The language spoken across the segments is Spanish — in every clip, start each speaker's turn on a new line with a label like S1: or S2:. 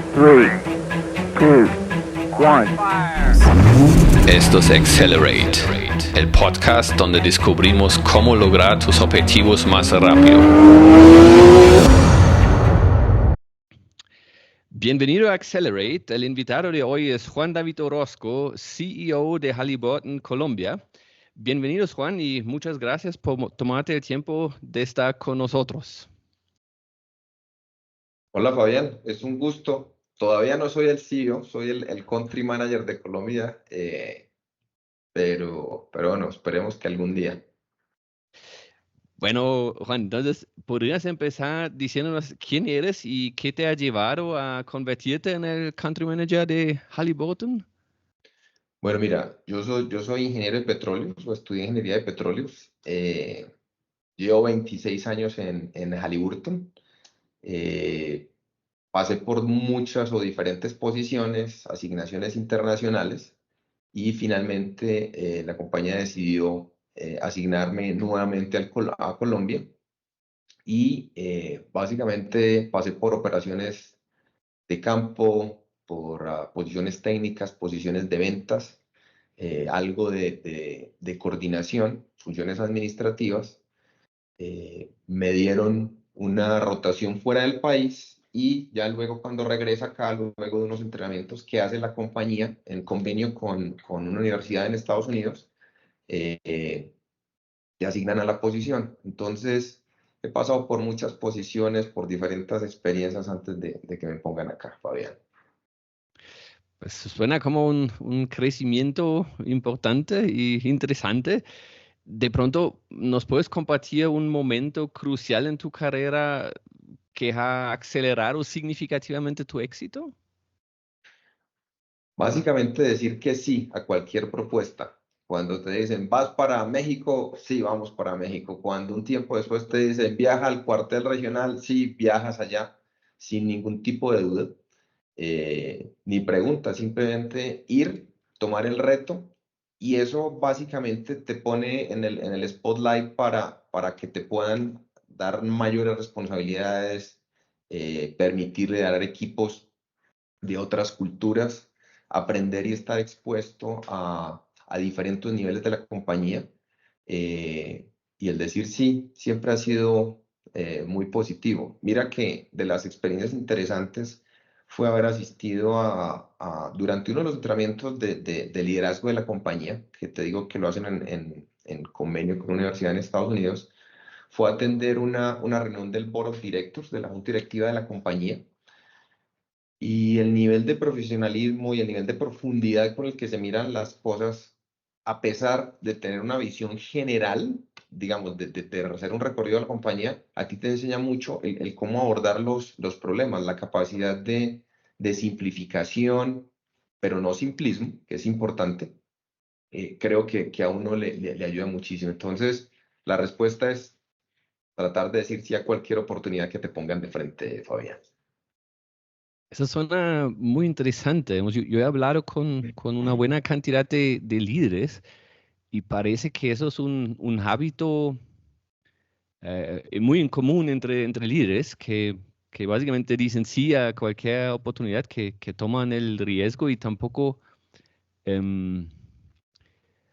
S1: 3, 2, 1.
S2: Esto es Accelerate, el podcast donde descubrimos cómo lograr tus objetivos más rápido. Bienvenido a Accelerate. El invitado de hoy es Juan David Orozco, CEO de Halliburton Colombia. Bienvenidos, Juan, y muchas gracias por tomarte el tiempo de estar con nosotros.
S3: Hola Fabián, es un gusto. Todavía no soy el CEO, soy el Country Manager de Colombia, pero bueno, esperemos que algún día.
S2: Bueno, Juan, entonces, ¿podrías empezar diciéndonos quién eres y qué te ha llevado a convertirte en el Country Manager de Halliburton?
S3: Bueno, mira, yo soy ingeniero de petróleos, o estudié ingeniería de petróleos. Llevo 26 años en Halliburton. Pasé por muchas o diferentes posiciones, asignaciones internacionales, y finalmente la compañía decidió asignarme nuevamente a Colombia. Y básicamente pasé por operaciones de campo, por posiciones técnicas, posiciones de ventas, algo de coordinación, funciones administrativas. Me dieron una rotación fuera del país y ya luego cuando regresa acá, luego de unos entrenamientos que hace la compañía en convenio con una universidad en Estados Unidos, te asignan a la posición. Entonces, he pasado por muchas posiciones, por diferentes experiencias antes de que me pongan acá, Fabián.
S2: Pues suena como un crecimiento importante y interesante. De pronto, ¿nos puedes compartir un momento crucial en tu carrera que ha acelerado significativamente tu éxito?
S3: Básicamente decir que sí a cualquier propuesta. Cuando te dicen, vas para México, sí, vamos para México. Cuando un tiempo después te dicen, viaja al cuartel regional, sí, viajas allá, sin ningún tipo de duda, ni pregunta, simplemente ir, tomar el reto, y eso básicamente te pone en el spotlight para que te puedan dar mayores responsabilidades, permitirle dar equipos de otras culturas, aprender y estar expuesto a diferentes niveles de la compañía. Y el decir sí siempre ha sido muy positivo. Mira que de las experiencias interesantes fue haber asistido durante uno de los entrenamientos de liderazgo de la compañía, que te digo que lo hacen en convenio con una universidad en Estados Unidos. Fue atender una reunión del Board of Directors, de la junta directiva de la compañía, y el nivel de profesionalismo y el nivel de profundidad con el que se miran las cosas, a pesar de tener una visión general, digamos, de hacer un recorrido de la compañía, a ti te enseña mucho el cómo abordar los problemas, la capacidad de simplificación, pero no simplismo, que es importante. Creo que a uno le ayuda muchísimo. Entonces, la respuesta es tratar de decir sí a cualquier oportunidad que te pongan de frente, Fabián.
S2: Eso suena muy interesante. Yo he hablado con una buena cantidad de líderes y parece que eso es un hábito muy en común entre líderes que básicamente dicen sí a cualquier oportunidad, que toman el riesgo y tampoco, em,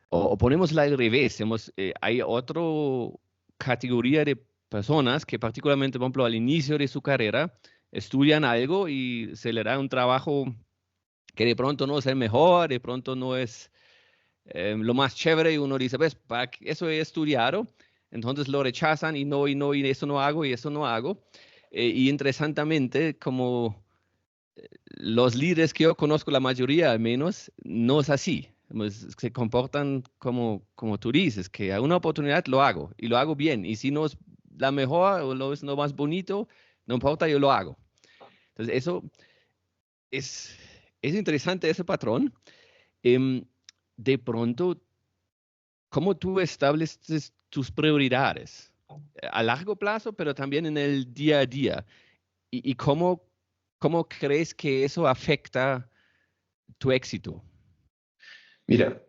S2: o ponémosla al revés, hay otra categoría de personas que particularmente, por ejemplo, al inicio de su carrera, estudian algo y se le da un trabajo que de pronto no es el mejor, de pronto no es lo más chévere, y uno dice, pues, para eso he estudiado, entonces lo rechazan y eso no hago y eso no hago. Y interesantemente, como los líderes que yo conozco, la mayoría al menos, no es así. Pues, se comportan como tú dices, que a una oportunidad lo hago y lo hago bien. Y si no es la mejor o no es lo más bonito, no importa, yo lo hago. Entonces, eso es, es interesante, ese patrón. Em, de pronto, ¿cómo tú estableces tus prioridades a largo plazo, pero también en el día a día? ¿Y cómo crees que eso afecta tu éxito?
S3: Mira,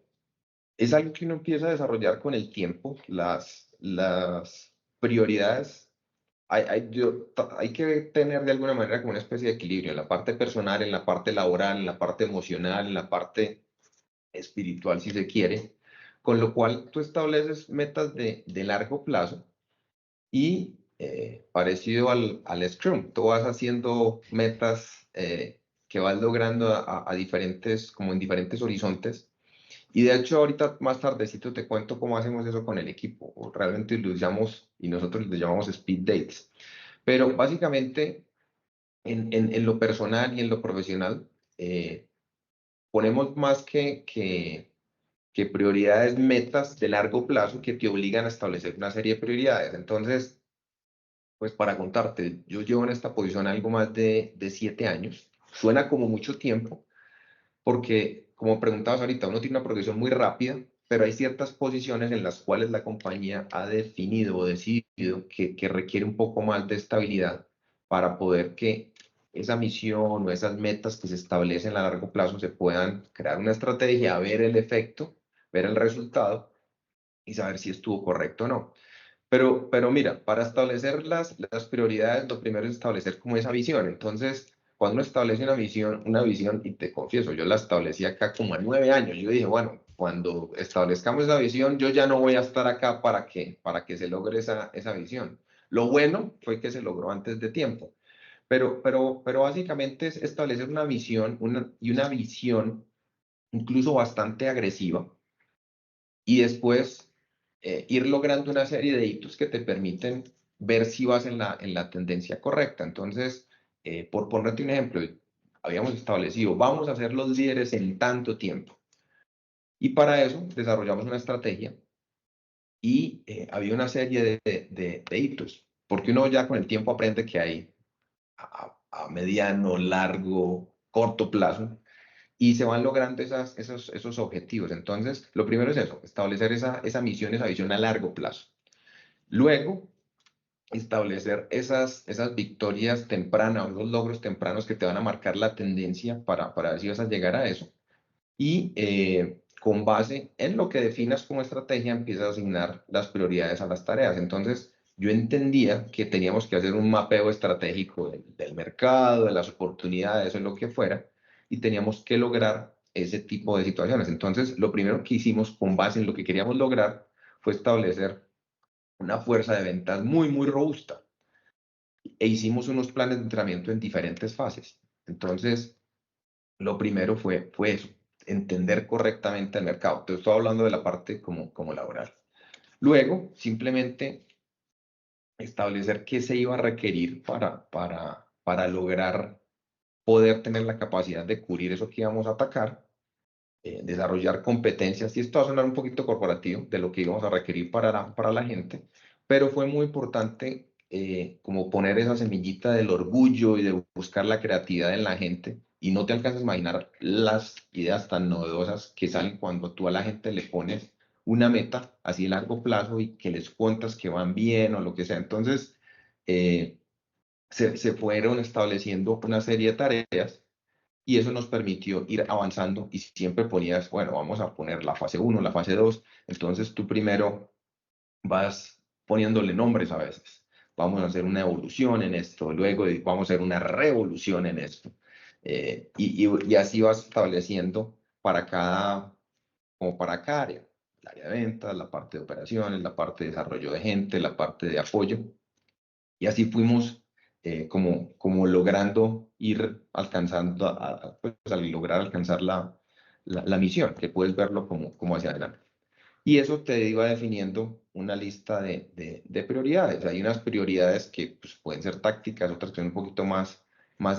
S3: es algo que uno empieza a desarrollar con el tiempo. Las prioridades hay que tener de alguna manera como una especie de equilibrio en la parte personal, en la parte laboral, en la parte emocional, en la parte espiritual, si se quiere, con lo cual tú estableces metas de largo plazo y parecido al Scrum, tú vas haciendo metas que vas logrando a diferentes, como en diferentes horizontes. Y de hecho, ahorita más tardecito te cuento cómo hacemos eso con el equipo. O realmente lo llamamos, y nosotros lo llamamos speed dates. Pero básicamente, en lo personal y en lo profesional, ponemos más que prioridades, metas de largo plazo que te obligan a establecer una serie de prioridades. Entonces, pues para contarte, yo llevo en esta posición algo más de 7 años. Suena como mucho tiempo, porque como preguntabas ahorita, uno tiene una progresión muy rápida, pero hay ciertas posiciones en las cuales la compañía ha definido o decidido que requiere un poco más de estabilidad para poder que esa misión o esas metas que se establecen a largo plazo se puedan crear una estrategia, ver el efecto, ver el resultado y saber si estuvo correcto o no. Pero mira, para establecer las prioridades, lo primero es establecer como esa visión. Entonces, cuando uno establece una visión, y te confieso, yo la establecí acá como a 9 años. Yo dije, bueno, cuando establezcamos esa visión, yo ya no voy a estar acá para que se logre esa visión. Lo bueno fue que se logró antes de tiempo. Pero básicamente es establecer una visión y una visión incluso bastante agresiva y después ir logrando una serie de hitos que te permiten ver si vas en la tendencia correcta. Entonces, por ponerte un ejemplo, habíamos establecido, vamos a ser los líderes en tanto tiempo. Y para eso desarrollamos una estrategia y había una serie de hitos, porque uno ya con el tiempo aprende que hay a mediano, largo, corto plazo, y se van logrando esos objetivos. Entonces, lo primero es eso, establecer esa misión, esa visión a largo plazo. Luego, establecer esas victorias tempranas, esos logros tempranos que te van a marcar la tendencia para ver si vas a llegar a eso. Y con base en lo que definas como estrategia, empiezas a asignar las prioridades a las tareas. Entonces, yo entendía que teníamos que hacer un mapeo estratégico del mercado, de las oportunidades o lo que fuera, y teníamos que lograr ese tipo de situaciones. Entonces, lo primero que hicimos con base en lo que queríamos lograr fue establecer una fuerza de ventas muy, muy robusta e hicimos unos planes de entrenamiento en diferentes fases. Entonces, lo primero fue eso, entender correctamente el mercado. Te estoy hablando de la parte como laboral. Luego, simplemente establecer qué se iba a requerir para lograr poder tener la capacidad de cubrir eso que íbamos a atacar, desarrollar competencias, y esto va a sonar un poquito corporativo de lo que íbamos a requerir para la gente, pero fue muy importante como poner esa semillita del orgullo y de buscar la creatividad en la gente, y no te alcanzas a imaginar las ideas tan novedosas que salen cuando tú a la gente le pones una meta así a largo plazo y que les cuentas que van bien o lo que sea. Entonces, se fueron estableciendo una serie de tareas y eso nos permitió ir avanzando y siempre ponías, bueno, vamos a poner la fase 1, la fase 2. Entonces tú primero vas poniéndole nombres a veces. Vamos a hacer una evolución en esto, luego vamos a hacer una revolución en esto. Y así vas estableciendo como para cada área. El área de ventas, la parte de operaciones, la parte de desarrollo de gente, la parte de apoyo. Y así fuimos como logrando ir alcanzando, pues, al lograr alcanzar la misión, que puedes verlo como hacia adelante. Y eso te iba definiendo una lista de prioridades. Hay unas prioridades que pues, pueden ser tácticas, otras que son un poquito más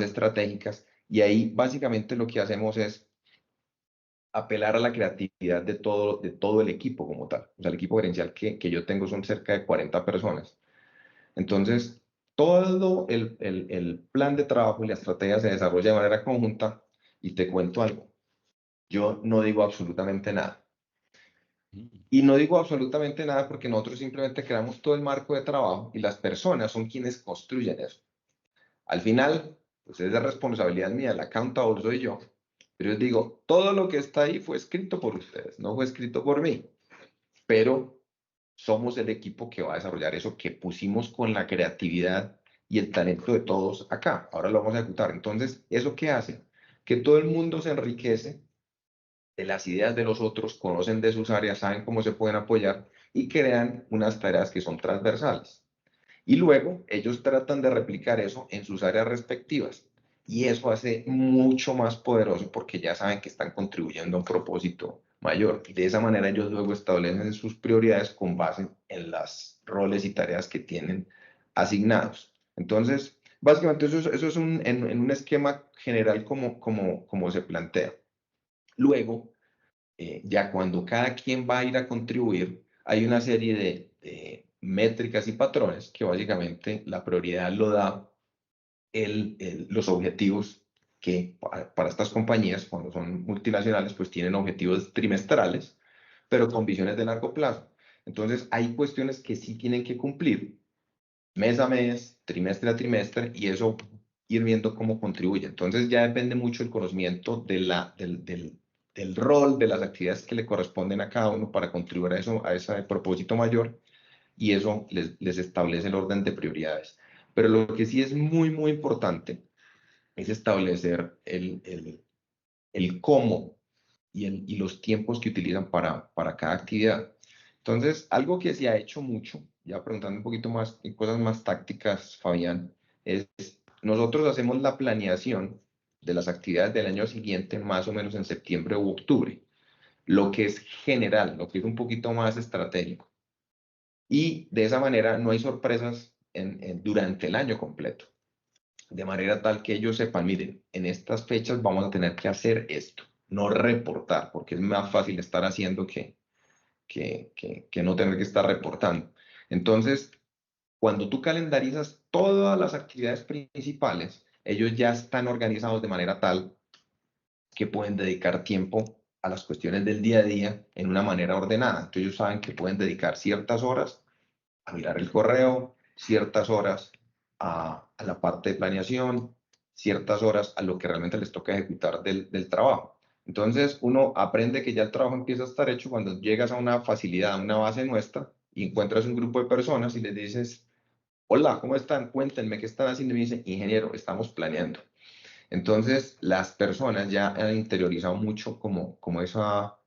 S3: estratégicas. Y ahí básicamente lo que hacemos es apelar a la creatividad de todo el equipo como tal. O sea, el equipo gerencial que yo tengo son cerca de 40 personas. Entonces, todo el plan de trabajo y la estrategia se desarrolla de manera conjunta, y te cuento algo. Yo no digo absolutamente nada. Y no digo absolutamente nada porque nosotros simplemente creamos todo el marco de trabajo y las personas son quienes construyen eso. Al final, pues es de responsabilidad mía, el accountable soy yo. Pero yo digo, todo lo que está ahí fue escrito por ustedes, no fue escrito por mí. Pero somos el equipo que va a desarrollar eso que pusimos con la creatividad y el talento de todos acá. Ahora lo vamos a ejecutar. Entonces, ¿eso qué hace? Que todo el mundo se enriquece de las ideas de los otros, conocen de sus áreas, saben cómo se pueden apoyar y crean unas tareas que son transversales. Y luego ellos tratan de replicar eso en sus áreas respectivas. Y eso hace mucho más poderoso porque ya saben que están contribuyendo a un propósito mayor. Y de esa manera ellos luego establecen sus prioridades con base en los roles y tareas que tienen asignados. Entonces, básicamente eso es en un esquema general como se plantea. Luego, ya cuando cada quien va a ir a contribuir, hay una serie de métricas y patrones que básicamente la prioridad lo da los objetivos que para estas compañías, cuando son multinacionales, pues tienen objetivos trimestrales, pero con visiones de largo plazo. Entonces, hay cuestiones que sí tienen que cumplir mes a mes, trimestre a trimestre, y eso ir viendo cómo contribuye. Entonces ya depende mucho el conocimiento del rol, de las actividades que le corresponden a cada uno para contribuir a eso, a ese propósito mayor, y eso les establece el orden de prioridades. Pero lo que sí es muy importante es establecer el cómo y los tiempos que utilizan para cada actividad. Entonces, algo que se ha hecho mucho, ya preguntando un poquito más en cosas más tácticas, Fabián, es nosotros hacemos la planeación de las actividades del año siguiente más o menos en septiembre u octubre, lo que es general, lo que es un poquito más estratégico. Y de esa manera no hay sorpresas durante el año completo, de manera tal que ellos sepan, miren, en estas fechas vamos a tener que hacer esto, no reportar, porque es más fácil estar haciendo que no tener que estar reportando. Entonces, cuando tú calendarizas todas las actividades principales, ellos ya están organizados de manera tal que pueden dedicar tiempo a las cuestiones del día a día en una manera ordenada. Entonces ellos saben que pueden dedicar ciertas horas a mirar el correo, ciertas horas a la parte de planeación, ciertas horas a lo que realmente les toca ejecutar del trabajo. Entonces uno aprende que ya el trabajo empieza a estar hecho cuando llegas a una facilidad, a una base nuestra y encuentras un grupo de personas y les dices, hola, ¿cómo están? Cuéntenme qué están haciendo. Y me dicen, ingeniero, estamos planeando. Entonces las personas ya han interiorizado mucho como esa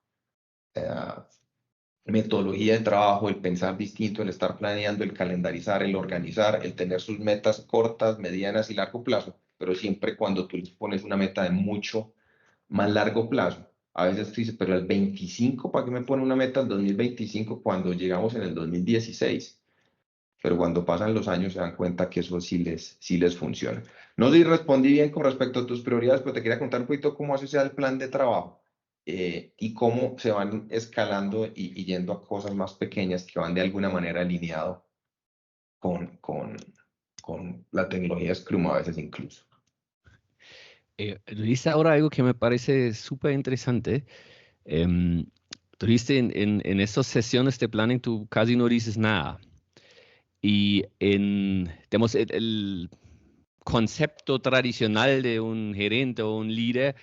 S3: eh, metodología de trabajo, el pensar distinto, el estar planeando, el calendarizar, el organizar, el tener sus metas cortas, medianas y largo plazo, pero siempre cuando tú les pones una meta de mucho más largo plazo. A veces tú dices, pero el 25, ¿para qué me pone una meta al 2025 cuando llegamos en el 2016? Pero cuando pasan los años se dan cuenta que eso sí les funciona. No sé si respondí bien con respecto a tus prioridades, pero te quería contar un poquito cómo hace sea el plan de trabajo y cómo se van escalando y yendo a cosas más pequeñas que van de alguna manera alineado con la tecnología Scrum a veces incluso.
S2: Dice ahora algo que me parece súper interesante. Tú dices en estas sesiones de planning tú casi no dices nada. Y digamos, el concepto tradicional de un gerente o un líder,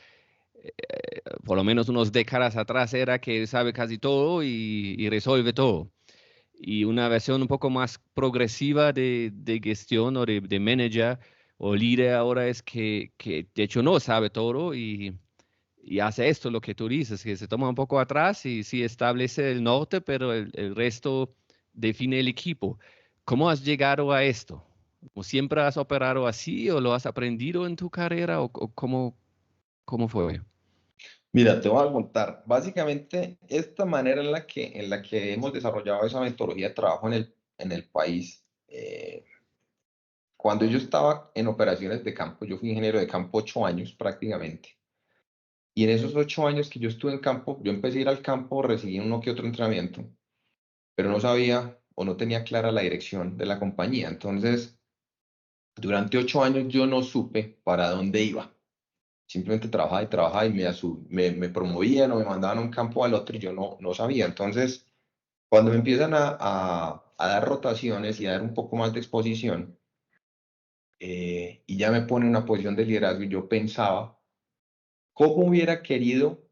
S2: por lo menos unos décadas atrás, era que sabe casi todo y resuelve todo. Y una versión un poco más progresiva de gestión o de manager o líder ahora es que de hecho no sabe todo y hace esto, lo que tú dices, que se toma un poco atrás y sí establece el norte, pero el resto define el equipo. ¿Cómo has llegado a esto? ¿O siempre has operado así o lo has aprendido en tu carrera o cómo fue?
S3: Mira, te voy a contar. Básicamente, esta manera en la que hemos desarrollado esa metodología de trabajo en el país, cuando yo estaba en operaciones de campo, yo fui ingeniero de campo 8 años prácticamente. Y en esos 8 años que yo estuve en campo, yo empecé a ir al campo, recibí uno que otro entrenamiento, pero no sabía o no tenía clara la dirección de la compañía. Entonces, durante 8 años yo no supe para dónde iba. Simplemente trabajaba y me promovían o me mandaban a un campo al otro y yo no sabía. Entonces, cuando me empiezan a dar rotaciones y a dar un poco más de exposición, y ya me pone en una posición de liderazgo y yo pensaba, ¿cómo hubiera querido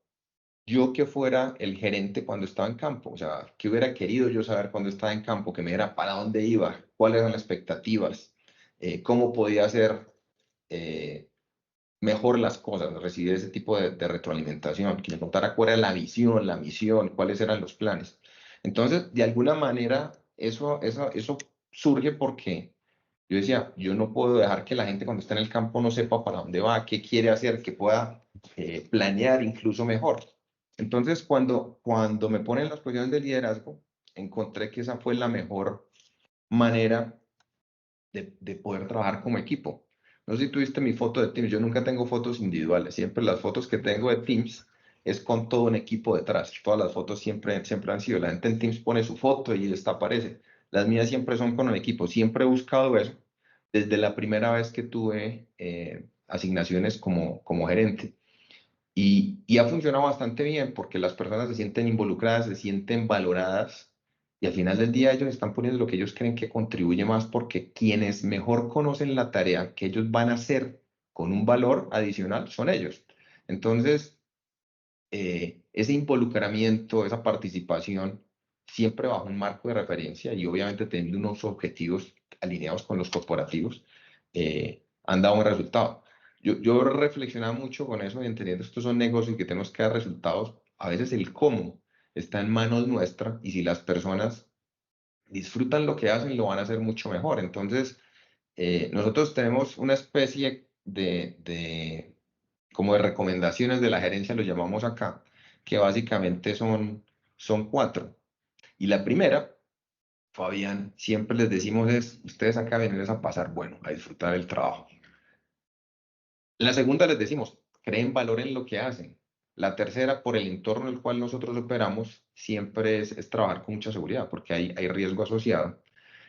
S3: yo que fuera el gerente cuando estaba en campo, o sea, que hubiera querido yo saber cuando estaba en campo, que me diera para dónde iba, cuáles eran las expectativas, cómo podía hacer mejor las cosas, recibir ese tipo de retroalimentación, que me contara cuál era la visión, la misión, cuáles eran los planes. Entonces, de alguna manera, eso surge porque yo decía, yo no puedo dejar que la gente cuando está en el campo no sepa para dónde va, qué quiere hacer, que pueda planear incluso mejor. Entonces, cuando me ponen las posiciones de liderazgo, encontré que esa fue la mejor manera de poder trabajar como equipo. No sé si tuviste mi foto de Teams, yo nunca tengo fotos individuales, siempre las fotos que tengo de Teams es con todo un equipo detrás. Todas las fotos siempre han sido, la gente en Teams pone su foto y esta aparece. Las mías siempre son con el equipo, siempre he buscado eso desde la primera vez que tuve asignaciones como gerente. Y ha funcionado bastante bien porque las personas se sienten involucradas, se sienten valoradas y al final del día ellos están poniendo lo que ellos creen que contribuye más porque quienes mejor conocen la tarea que ellos van a hacer con un valor adicional son ellos. Entonces, ese involucramiento, esa participación, siempre bajo un marco de referencia y obviamente teniendo unos objetivos alineados con los corporativos, han dado un resultado. Yo reflexionaba mucho con eso, entendiendo estos son negocios que tenemos que dar resultados. A veces el cómo está en manos nuestras y si las personas disfrutan lo que hacen, lo van a hacer mucho mejor. Entonces, nosotros tenemos una especie como de recomendaciones de la gerencia, lo llamamos acá, que básicamente son cuatro. Y la primera, Fabián, siempre les decimos es, ustedes acá vienen a pasar bueno, a disfrutar el trabajo. La segunda les decimos, creen valor en lo que hacen. La tercera, por el entorno en el cual nosotros operamos, siempre es trabajar con mucha seguridad, porque hay riesgo asociado.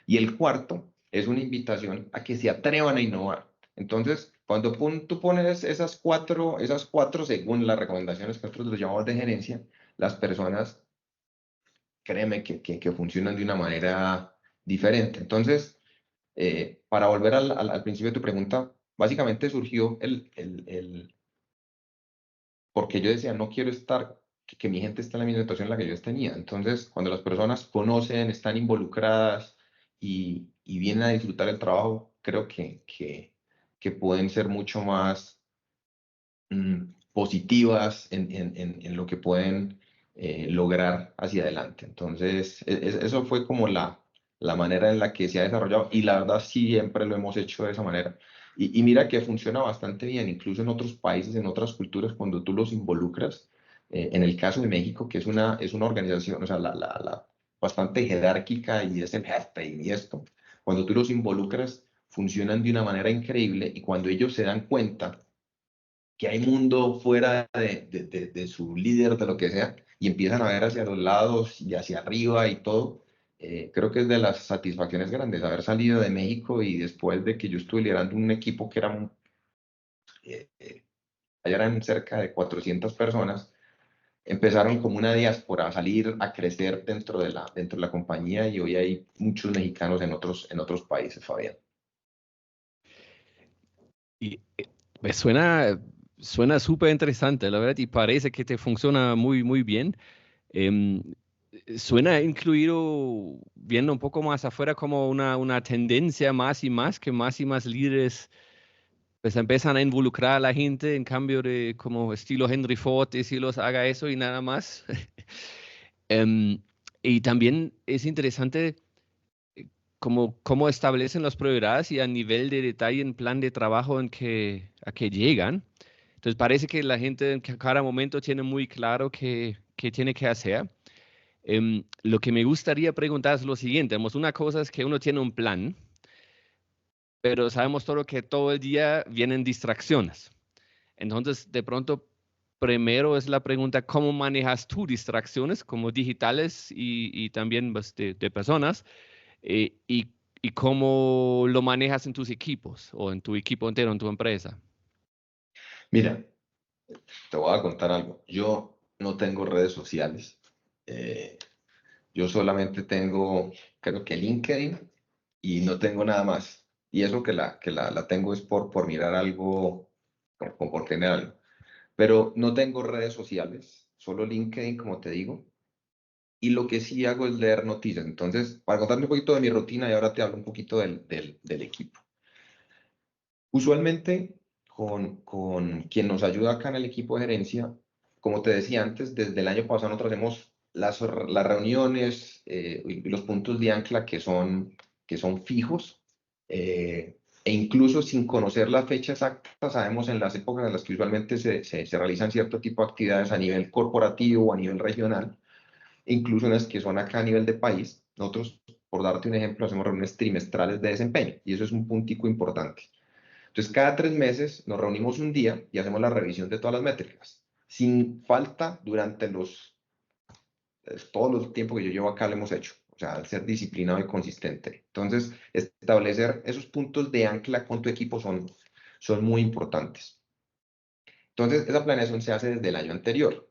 S3: Y el cuarto es una invitación a que se atrevan a innovar. Entonces, cuando tú pones esas cuatro según las recomendaciones que nosotros les llamamos de gerencia, las personas, créeme que funcionan de una manera diferente. Entonces, para volver al principio de tu pregunta, básicamente surgió porque yo decía, no quiero estar, que mi gente esté en la misma situación en la que yo tenía. Entonces, cuando las personas conocen, están involucradas y vienen a disfrutar el trabajo, creo que pueden ser mucho más positivas en lo que pueden lograr hacia adelante. Entonces, eso fue como la manera en la que se ha desarrollado y la verdad siempre lo hemos hecho de esa manera. Y mira que funciona bastante bien, incluso en otros países, en otras culturas, cuando tú los involucras. En el caso de México, que es una organización, o sea, bastante jerárquica y es el jefe y esto, cuando tú los involucras, funcionan de una manera increíble y cuando ellos se dan cuenta que hay mundo fuera de su líder, de lo que sea, y empiezan a ver hacia los lados y hacia arriba y todo. Creo que es de las satisfacciones grandes haber salido de México y después de que yo estuve liderando un equipo que era, allá eran cerca de 400 personas, empezaron como una diáspora a salir, a crecer dentro de la compañía y hoy hay muchos mexicanos en otros países, Fabián.
S2: Y me suena súper interesante, la verdad, y parece que te funciona muy, muy bien. Em, Suena incluido, viendo un poco más afuera, como una tendencia más y más líderes pues empiezan a involucrar a la gente en cambio de como estilo Henry Ford, decirlos haga eso y nada más. Em, y también es interesante cómo establecen las prioridades y a nivel de detalle en plan de trabajo a que llegan. Entonces parece que la gente en cada momento tiene muy claro qué tiene que hacer. Lo que me gustaría preguntar es lo siguiente. Una cosa es que uno tiene un plan, pero sabemos que todo el día vienen distracciones. Entonces, de pronto, primero es la pregunta, ¿cómo manejas tú distracciones como digitales y también pues, de personas? Y cómo lo manejas en tus equipos o en tu equipo entero, en tu empresa.
S3: Mira, te voy a contar algo. Yo no tengo redes sociales. Eh, Yo solamente tengo, creo que LinkedIn y no tengo nada más. Y eso que la tengo es por mirar algo, por tener algo. Pero no tengo redes sociales. solo LinkedIn, como te digo. Y lo que sí hago es leer noticias. Entonces, para contarte un poquito de mi rutina y ahora te hablo un poquito del equipo. Usualmente, con quien nos ayuda acá en el equipo de gerencia, como te decía antes, desde el año pasado nosotros hacemos las reuniones y los puntos de ancla que son fijos, e incluso sin conocer la fecha exacta, sabemos en las épocas en las que usualmente se realizan cierto tipo de actividades a nivel corporativo o a nivel regional, incluso en las que son acá a nivel de país. Nosotros, por darte un ejemplo, hacemos reuniones trimestrales de desempeño y eso es un puntico importante. Entonces, cada 3 meses nos reunimos un día y hacemos la revisión de todas las métricas. Sin falta, durante todo el tiempo que yo llevo acá lo hemos hecho. O sea, al ser disciplinado y consistente. Entonces, establecer esos puntos de ancla con tu equipo son muy importantes. Entonces, esa planeación se hace desde el año anterior.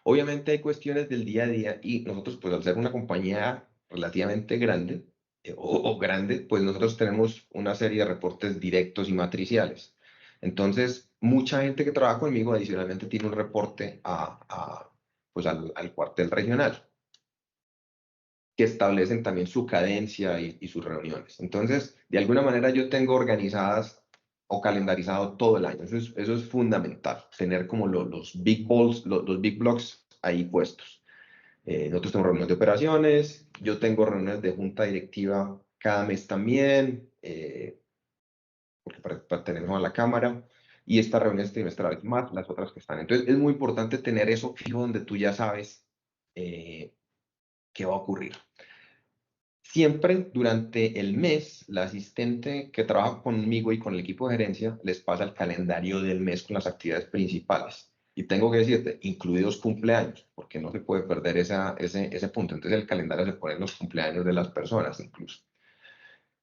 S3: Obviamente hay cuestiones del día a día y nosotros, pues al ser una compañía relativamente grande o grande, pues nosotros tenemos una serie de reportes directos y matriciales. Entonces, mucha gente que trabaja conmigo adicionalmente tiene un reporte pues al cuartel regional, que establecen también su cadencia y sus reuniones. Entonces, de alguna manera yo tengo organizadas o calendarizado todo el año. Eso es fundamental, tener como los big balls, los big blocks ahí puestos. Nosotros tenemos reuniones de operaciones, yo tengo reuniones de junta directiva cada mes también, porque pertenecemos a la Cámara, y estas reuniones trimestrales más las otras que están. Entonces, es muy importante tener eso fijo donde tú ya sabes qué va a ocurrir. Siempre durante el mes, la asistente que trabaja conmigo y con el equipo de gerencia les pasa el calendario del mes con las actividades principales. Y tengo que decirte, incluidos cumpleaños, porque no se puede perder ese punto. Entonces el calendario se pone en los cumpleaños de las personas incluso.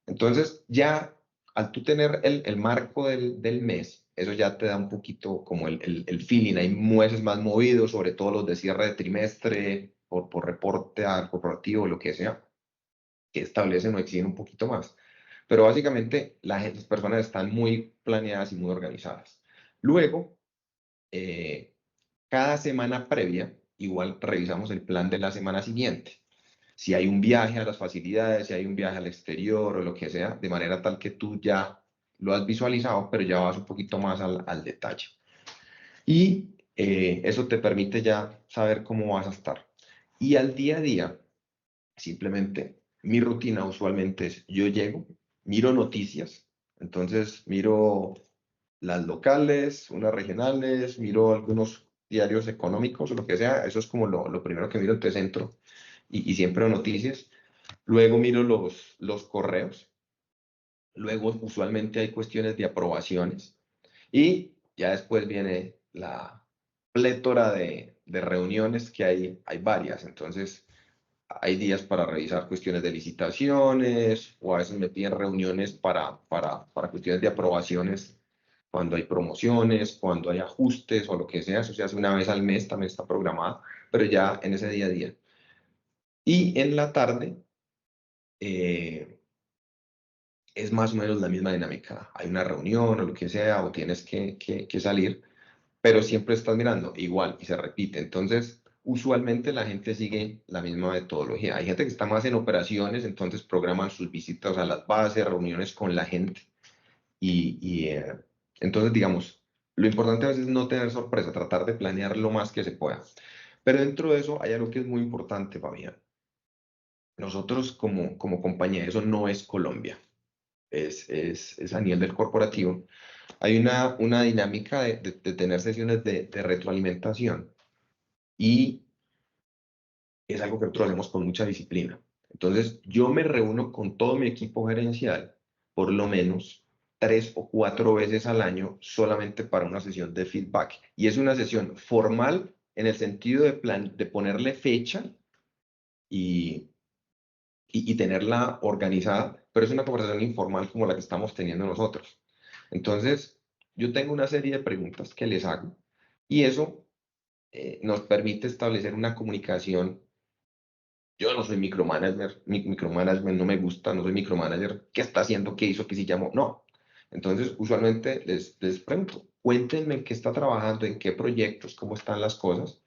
S3: Entonces ya al tú tener el marco del mes, eso ya te da un poquito como el feeling. Hay meses más movidos, sobre todo los de cierre de trimestre, por reporte al corporativo, lo que sea, que establecen o exigen un poquito más. Pero básicamente las personas están muy planeadas y muy organizadas. Luego, cada semana previa, igual revisamos el plan de la semana siguiente. Si hay un viaje a las facilidades, si hay un viaje al exterior o lo que sea, de manera tal que tú ya lo has visualizado, pero ya vas un poquito más al detalle. Y eso te permite ya saber cómo vas a estar. Y al día a día, simplemente mi rutina usualmente es, yo llego, miro noticias, entonces miro las locales, unas regionales, miro algunos diarios económicos o lo que sea, eso es como lo primero que miro, entonces entro y siempre noticias. Luego miro los correos, luego usualmente hay cuestiones de aprobaciones y ya después viene la plétora de reuniones que hay varias, entonces hay días para revisar cuestiones de licitaciones o a veces me piden reuniones para cuestiones de aprobaciones cuando hay promociones, cuando hay ajustes o lo que sea. Eso se hace una vez al mes, también está programada, pero ya en ese día a día. Y en la tarde es más o menos la misma dinámica. Hay una reunión o lo que sea, o tienes que salir, pero siempre estás mirando igual y se repite. Entonces, usualmente la gente sigue la misma metodología. Hay gente que está más en operaciones, entonces programan sus visitas a las bases, reuniones con la gente. Entonces, digamos, lo importante a veces es no tener sorpresa, tratar de planear lo más que se pueda. Pero dentro de eso hay algo que es muy importante, Fabián. Nosotros como compañía, eso no es Colombia, es a nivel del corporativo. Hay una dinámica de tener sesiones de retroalimentación y es algo que nosotros hacemos con mucha disciplina. Entonces, yo me reúno con todo mi equipo gerencial por lo menos 3 o 4 veces al año solamente para una sesión de feedback. Y es una sesión formal en el sentido de ponerle fecha y tenerla organizada, pero es una conversación informal como la que estamos teniendo nosotros. Entonces, yo tengo una serie de preguntas que les hago y eso nos permite establecer una comunicación. Yo no soy micromanager, micromanagement no me gusta, no soy micromanager. ¿Qué está haciendo? ¿Qué hizo? ¿Qué si llamó? No. Entonces, usualmente les pregunto, cuéntenme en qué está trabajando, en qué proyectos, cómo están las cosas.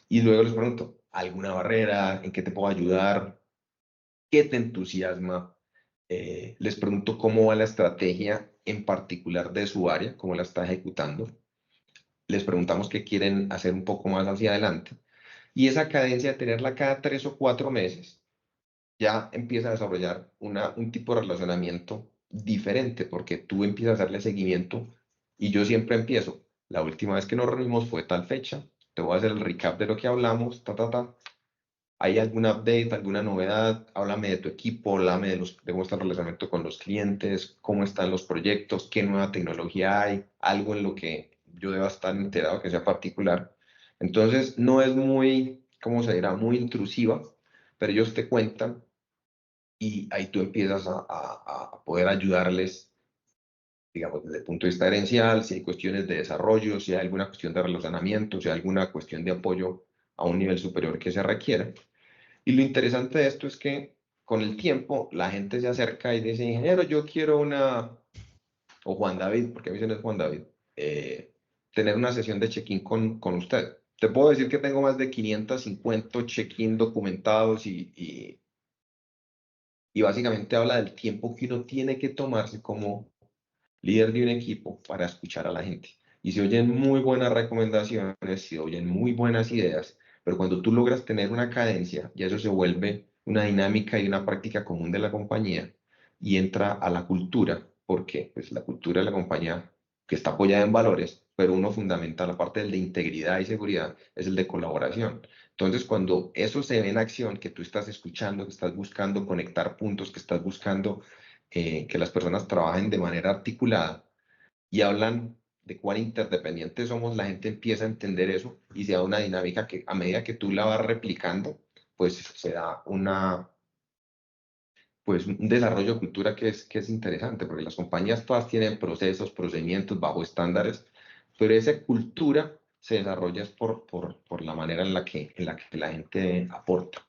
S3: Y luego les pregunto, ¿alguna barrera? ¿En qué te puedo ayudar? ¿Qué te entusiasma? Les pregunto cómo va la estrategia en particular de su área, cómo la está ejecutando. Les preguntamos qué quieren hacer un poco más hacia adelante. Y esa cadencia de tenerla cada 3 o 4 meses ya empieza a desarrollar un tipo de relacionamiento diferente, porque tú empiezas a hacerle seguimiento y yo siempre empiezo. La última vez que nos reunimos fue tal fecha, te voy a hacer el recap de lo que hablamos, ¿Hay algún update, alguna novedad? Háblame de tu equipo, háblame de cómo está el relacionamiento con los clientes, cómo están los proyectos, qué nueva tecnología hay, algo en lo que yo deba estar enterado que sea particular. Entonces, no es muy, ¿cómo se dirá? Muy intrusiva, pero ellos te cuentan y ahí tú empiezas a poder ayudarles, digamos, desde el punto de vista gerencial, si hay cuestiones de desarrollo, si hay alguna cuestión de relacionamiento, si hay alguna cuestión de apoyo a un nivel superior que se requiera. Y lo interesante de esto es que con el tiempo la gente se acerca y dice, ingeniero, yo quiero o Juan David, porque a mí se no es Juan David, tener una sesión de check-in con usted. Te puedo decir que tengo más de 550 check-in documentados y básicamente habla del tiempo que uno tiene que tomarse como líder de un equipo para escuchar a la gente. Y se oyen muy buenas recomendaciones, se oyen muy buenas ideas, pero cuando tú logras tener una cadencia, ya eso se vuelve una dinámica y una práctica común de la compañía y entra a la cultura, porque pues la cultura de la compañía que está apoyada en valores, pero uno fundamental, aparte del de integridad y seguridad, es el de colaboración. Entonces, cuando eso se ve en acción, que tú estás escuchando, que estás buscando conectar puntos, que estás buscando que las personas trabajen de manera articulada y hablan de cuán interdependientes somos, la gente empieza a entender eso y se da una dinámica que a medida que tú la vas replicando, pues se da pues un desarrollo de cultura que es interesante, porque las compañías todas tienen procesos, procedimientos bajo estándares, pero esa cultura se desarrolla es por la manera en la que la gente aporta.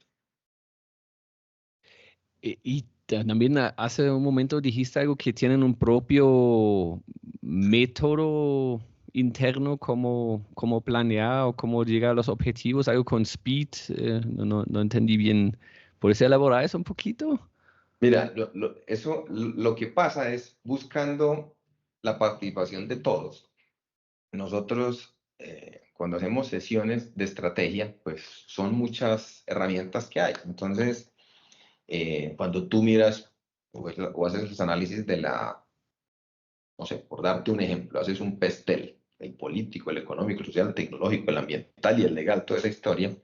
S2: Y también hace un momento dijiste algo que tienen un propio método interno, cómo planear o cómo llegar a los objetivos, algo con speed, no entendí bien. ¿Puedes elaborar eso un poquito?
S3: Mira, lo que pasa es buscando la participación de todos. Nosotros, cuando hacemos sesiones de estrategia, pues son muchas herramientas que hay. Entonces, cuando tú miras o haces los análisis no sé, por darte un ejemplo, haces un PESTEL, el político, el económico, el social, el tecnológico, el ambiental y el legal, toda esa historia,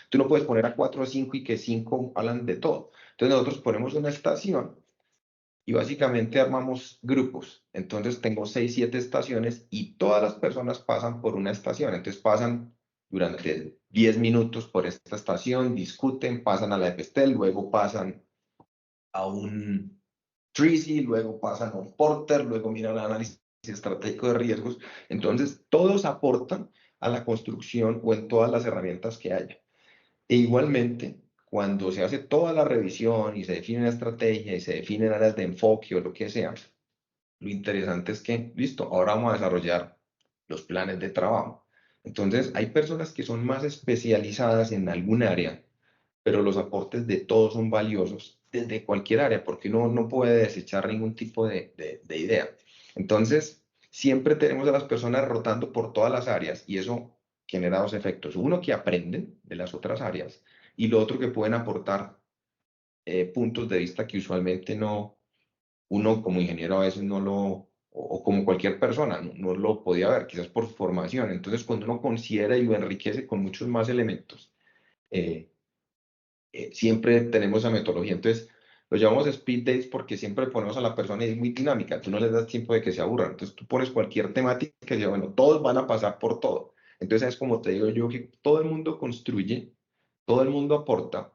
S3: tú no puedes poner a 4 o 5 y que 5 hablan de todo. Entonces nosotros ponemos una estación y básicamente armamos grupos. Entonces tengo 6, 7 estaciones y todas las personas pasan por una estación. Entonces pasan durante 10 minutos por esta estación, discuten, pasan a la de PESTEL, luego pasan a un Treasy, luego pasan a un Porter, luego miran el análisis estratégico de riesgos. Entonces, todos aportan a la construcción o en todas las herramientas que haya. E igualmente, cuando se hace toda la revisión y se define la estrategia y se definen áreas de enfoque o lo que sea, lo interesante es que, listo, ahora vamos a desarrollar los planes de trabajo. Entonces, hay personas que son más especializadas en algún área, pero los aportes de todos son valiosos desde cualquier área, porque uno no puede desechar ningún tipo de idea. Entonces, siempre tenemos a las personas rotando por todas las áreas y eso genera dos efectos. Uno, que aprenden de las otras áreas y lo otro, que pueden aportar puntos de vista que usualmente uno como ingeniero a veces no o como cualquier persona, no lo podía ver, quizás por su formación. Entonces, cuando uno considera y lo enriquece con muchos más elementos, eh, siempre tenemos esa metodología. Entonces, lo llamamos speed dates porque siempre ponemos a la persona y es muy dinámica. Tú no les das tiempo de que se aburran. Entonces, tú pones cualquier temática y dices, bueno, todos van a pasar por todo. Entonces, es como te digo yo, que todo el mundo construye, todo el mundo aporta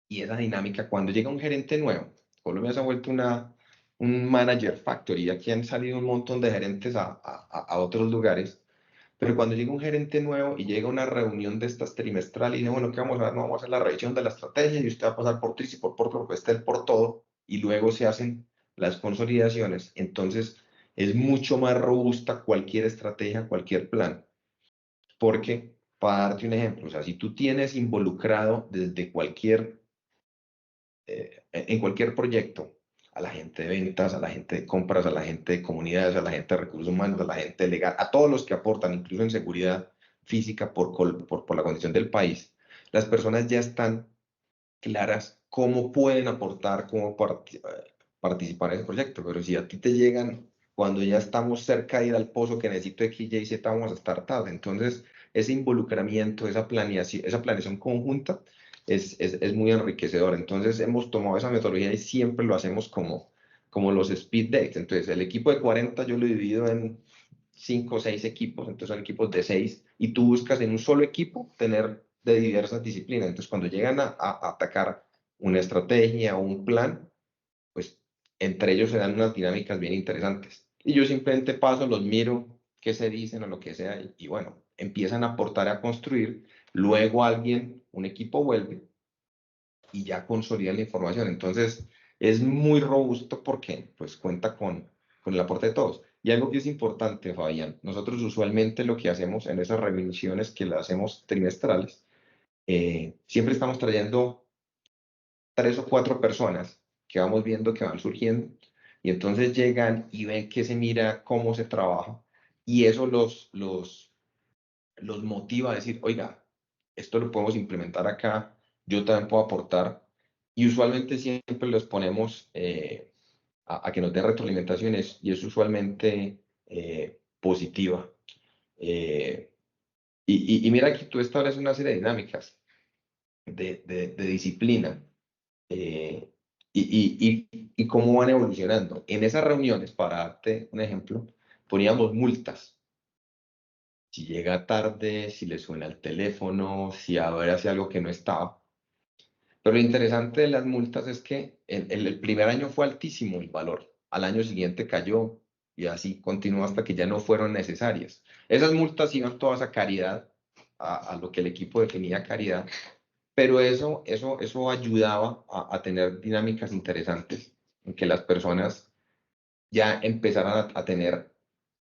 S3: y esa dinámica, cuando llega un gerente nuevo, Colombia se ha vuelto un manager factory. Aquí han salido un montón de gerentes a otros lugares. Pero cuando llega un gerente nuevo y llega una reunión de estas trimestral y dice, bueno, ¿qué vamos a hacer? No, vamos a hacer la revisión de la estrategia y usted va a pasar por TRIS y por PESTEL, por todo, y luego se hacen las consolidaciones. Entonces es mucho más robusta cualquier estrategia, cualquier plan. Porque, para darte un ejemplo, o sea, si tú tienes involucrado desde en cualquier proyecto, a la gente de ventas, a la gente de compras, a la gente de comunidades, a la gente de recursos humanos, a la gente legal, a todos los que aportan, incluso en seguridad física por la condición del país, las personas ya están claras cómo pueden aportar, participar en ese proyecto. Pero si a ti te llegan cuando ya estamos cerca de ir al pozo que necesito X, Y, Z, vamos a estar tarde. Entonces, ese involucramiento, esa planeación conjunta es muy enriquecedor. Entonces, hemos tomado esa metodología y siempre lo hacemos como los speed dates. Entonces, el equipo de 40 yo lo divido en 5 o 6 equipos, entonces son equipos de 6, y tú buscas en un solo equipo tener de diversas disciplinas. Entonces, cuando llegan a atacar una estrategia o un plan, pues entre ellos se dan unas dinámicas bien interesantes. Y yo simplemente paso, los miro, qué se dicen o lo que sea, y bueno, empiezan a aportar a construir. Luego un equipo vuelve y ya consolida la información. Entonces, es muy robusto porque pues cuenta con el aporte de todos. Y algo que es importante, Fabián, nosotros usualmente lo que hacemos en esas revisiones que las hacemos trimestrales, siempre estamos trayendo 3 o 4 personas que vamos viendo que van surgiendo, y entonces llegan y ven que se mira cómo se trabaja, y eso los motiva a decir, oiga, esto lo podemos implementar acá, yo también puedo aportar. Y usualmente siempre los ponemos a que nos den retroalimentaciones, y es usualmente positiva. Eh, y mira que tú estableces una serie de dinámicas de disciplina, eh, y cómo van evolucionando. En esas reuniones, para darte un ejemplo, poníamos multas. Si llega tarde, si le suena el teléfono, si ahora hace algo que no estaba. Pero lo interesante de las multas es que el primer año fue altísimo el valor, al año siguiente cayó, y así continuó hasta que ya no fueron necesarias. Esas multas iban todas a caridad, a lo que el equipo definía caridad, pero eso ayudaba a tener dinámicas interesantes, en que las personas ya empezaran a tener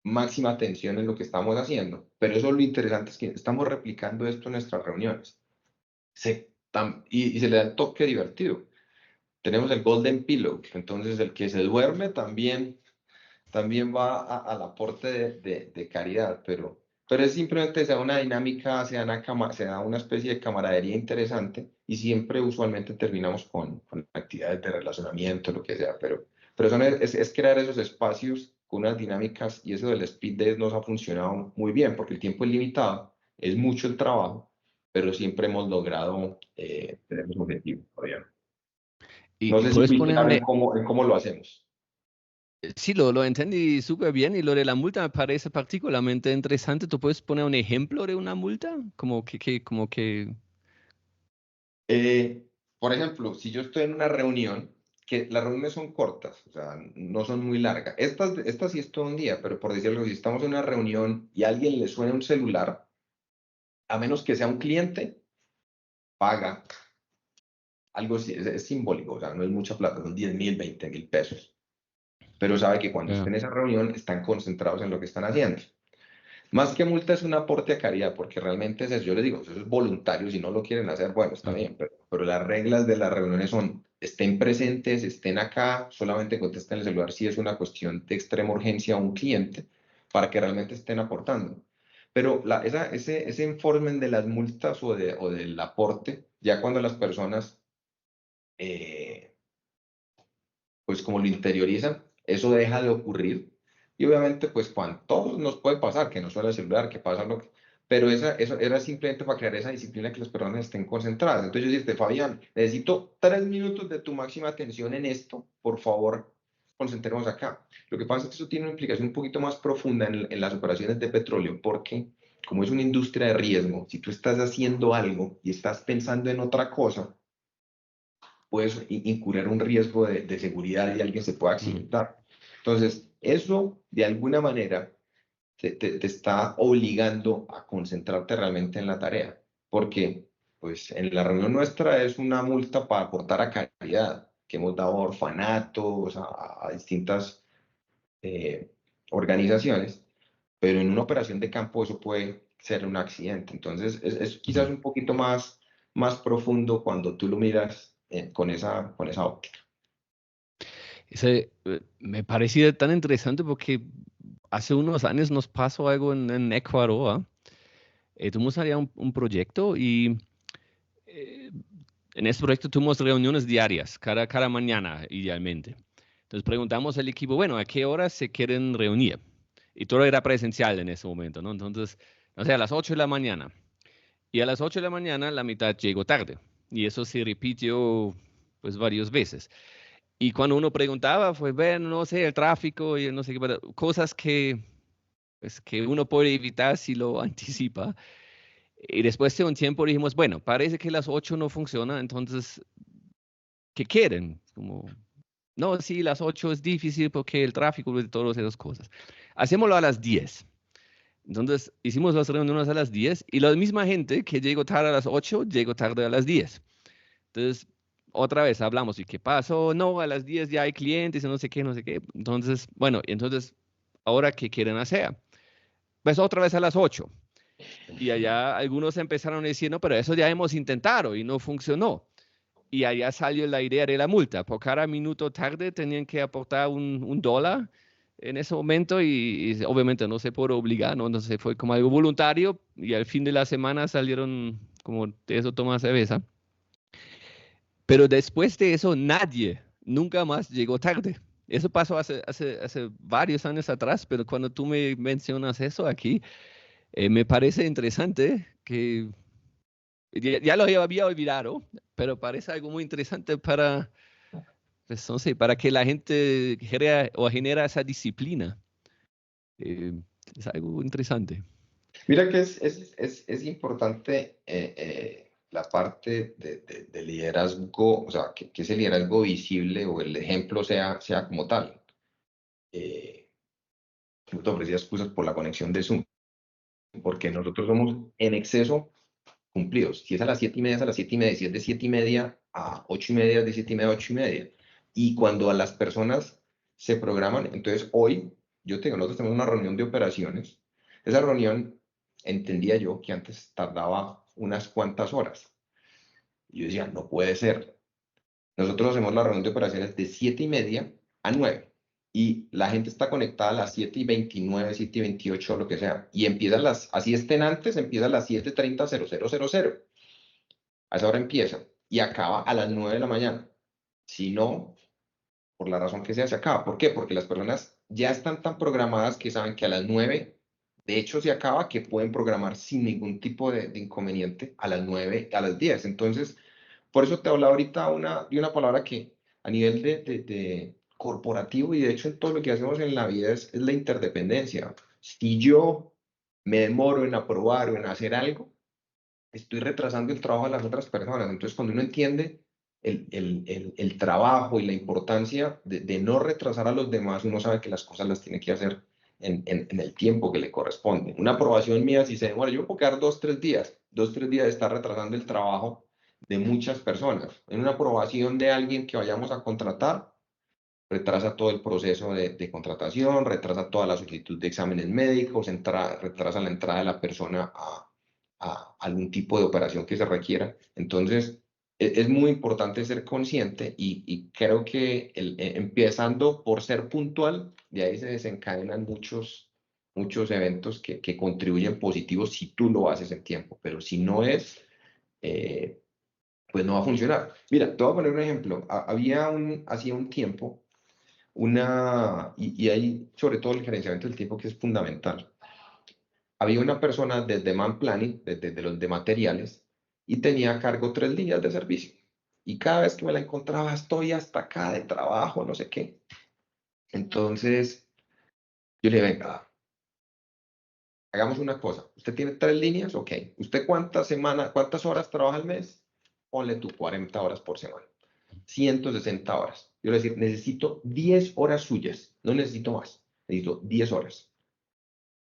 S3: máxima atención en lo que estamos haciendo. Pero eso, lo interesante es que estamos replicando esto en nuestras reuniones. Y se le da el toque divertido. Tenemos el Golden Pillow, entonces el que se duerme también va al aporte de caridad, pero es simplemente se da una dinámica, se da una especie de camaradería interesante, y siempre usualmente terminamos con actividades de relacionamiento, lo que sea, pero es crear esos espacios con unas dinámicas, y eso del speed date nos ha funcionado muy bien porque el tiempo es limitado, es mucho el trabajo, pero siempre hemos logrado tener los objetivos. No
S2: Y
S3: sé si
S2: puedes
S3: fui
S2: poner
S3: claro en cómo lo hacemos.
S2: sí, lo entendí súper bien, y lo de la multa me parece particularmente interesante. ¿Tú puedes poner un ejemplo de una multa? Como que...
S3: Por ejemplo, si yo estoy en una reunión, que las reuniones son cortas, o sea, no son muy largas. Estas sí es todo un día, pero por decirlo, si estamos en una reunión y a alguien le suena un celular, a menos que sea un cliente, paga algo. Es simbólico, o sea, no es mucha plata, son 10.000, 20.000 pesos. Pero sabe que cuando
S2: Ya.
S3: estén en esa reunión están concentrados en lo que están haciendo. Más que multa, es un aporte a caridad, porque realmente es eso. Yo les digo, eso es voluntario. Si no lo quieren hacer, bueno, está
S2: Mm.
S3: bien, pero las reglas de las reuniones son: estén presentes, estén acá, solamente contesten el celular si es una cuestión de extrema urgencia a un cliente, para que realmente estén aportando. Pero ese enforcement de las multas o del aporte, ya cuando las personas, eh, pues como lo interiorizan, eso deja de ocurrir. Y obviamente, pues cuando todos nos puede pasar, que no suena el celular, que pasa lo que... Pero eso era simplemente para crear esa disciplina, que las personas estén concentradas. Entonces yo decirte, Fabián, necesito 3 minutos de tu máxima atención en esto, por favor, concentremos acá. Lo que pasa es que eso tiene una implicación un poquito más profunda en las operaciones de petróleo, porque como es una industria de riesgo, si tú estás haciendo algo y estás pensando en otra cosa, puedes incurrir un riesgo de seguridad y alguien se pueda
S2: Mm.
S3: accidentar. Entonces, eso de alguna manera te está obligando a concentrarte realmente en la tarea, porque pues en la reunión nuestra es una multa para aportar a caridad, que hemos dado a orfanatos, a distintas organizaciones, pero en una operación de campo eso puede ser un accidente. Entonces, es quizás un poquito más profundo cuando tú lo miras con esa óptica.
S2: Me parecía tan interesante porque hace unos años nos pasó algo en Ecuador. ¿Ah? Tuvimos allá un proyecto y eh, en ese proyecto tuvimos reuniones diarias, cada mañana, idealmente. Entonces preguntamos al equipo, bueno, ¿a qué hora se quieren reunir? Y todo era presencial en ese momento, ¿no? Entonces, o sea, a las 8 de la mañana. Y a las 8 de la mañana la mitad llegó tarde. Y eso se repitió, pues, varias veces. Y cuando uno preguntaba, fue, bueno, no sé, el tráfico y no sé qué, pero cosas pues, que uno puede evitar si lo anticipa. Y después de un tiempo dijimos, bueno, parece que las 8 no funciona, entonces, ¿qué quieren? Como, no, sí, las 8 es difícil porque el tráfico y todas esas cosas. Hacémoslo a las 10. Entonces, hicimos las reuniones a las 10 y la misma gente que llegó tarde a las 8, llegó tarde a las 10. Entonces, otra vez hablamos, ¿y qué pasó? No, a las 10 ya hay clientes y no sé qué, no sé qué. Entonces, bueno, entonces, ¿ahora qué quieren hacer? Pues otra vez a las 8. Y allá algunos empezaron a decir, no, pero eso ya hemos intentado y no funcionó. Y allá salió la idea de la multa. Por cada minuto tarde tenían que aportar un dólar en ese momento y obviamente no se puede obligar, ¿no? Entonces fue como algo voluntario y al fin de la semana salieron como de eso toma cerveza. Pero después de eso nadie nunca más llegó tarde. Eso pasó hace varios años atrás, pero cuando tú me mencionas eso aquí, me parece interesante que ya lo había olvidado, pero parece algo muy interesante para, pues, no sé, para que la gente genera esa disciplina. Eh, es algo interesante.
S3: Mira que es importante la parte de liderazgo, o sea, que ese liderazgo visible o el ejemplo sea como tal. Yo te ofrecía excusas por la conexión de Zoom, porque nosotros somos en exceso cumplidos. Si es a las 7:30, es a las 7:30. Si es de 7:30 a 8:30, es de 7:30 a 8:30. Y cuando a las personas se programan, entonces hoy, nosotros tenemos una reunión de operaciones. Esa reunión, entendía yo que antes tardaba unas cuantas horas. Y yo decía, no puede ser. Nosotros hacemos la reunión de operaciones de 7:30 a 9. Y la gente está conectada a las 7:29, 7:28, lo que sea. Y empiezan así estén antes, empieza a las 7:30, 00:00. A esa hora empieza y acaba a las 9 de la mañana. Si no, por la razón que sea, se acaba. ¿Por qué? Porque las personas ya están tan programadas que saben que a las 9, de hecho, se acaba, que pueden programar sin ningún tipo de inconveniente a las 9, a las 10. Entonces, por eso te hablaba ahorita de una palabra que a nivel de corporativo y de hecho en todo lo que hacemos en la vida es la interdependencia. Si yo me demoro en aprobar o en hacer algo, estoy retrasando el trabajo de las otras personas. Entonces, cuando uno entiende el trabajo y la importancia de no retrasar a los demás, uno sabe que las cosas las tiene que hacer en el tiempo que le corresponde. Una aprobación mía, si se demora, yo me puedo quedar 2, 3 días, 2, 3 días de estar retrasando el trabajo de muchas personas. En una aprobación de alguien que vayamos a contratar, retrasa todo el proceso de contratación, retrasa toda la solicitud de exámenes médicos, retrasa la entrada de la persona a algún tipo de operación que se requiera. Entonces, es muy importante ser consciente y creo que empezando por ser puntual, de ahí se desencadenan muchos eventos que contribuyen positivos si tú lo haces en tiempo, pero si no es, pues no va a funcionar. Mira, te voy a poner un ejemplo. Hacía un tiempo, y ahí sobre todo el gerenciamiento del tiempo que es fundamental. Había una persona desde Man Planning, desde los de materiales, y tenía a cargo 3 líneas de servicio. Y cada vez que me la encontraba, estoy hasta acá de trabajo, no sé qué. Entonces, yo le dije, venga, hagamos una cosa. Usted tiene 3 líneas, ok. ¿Usted cuántas horas trabaja al mes? Ponle tú 40 horas por semana. 160 horas. Yo le decir, necesito 10 horas suyas, no necesito más. Necesito 10 horas.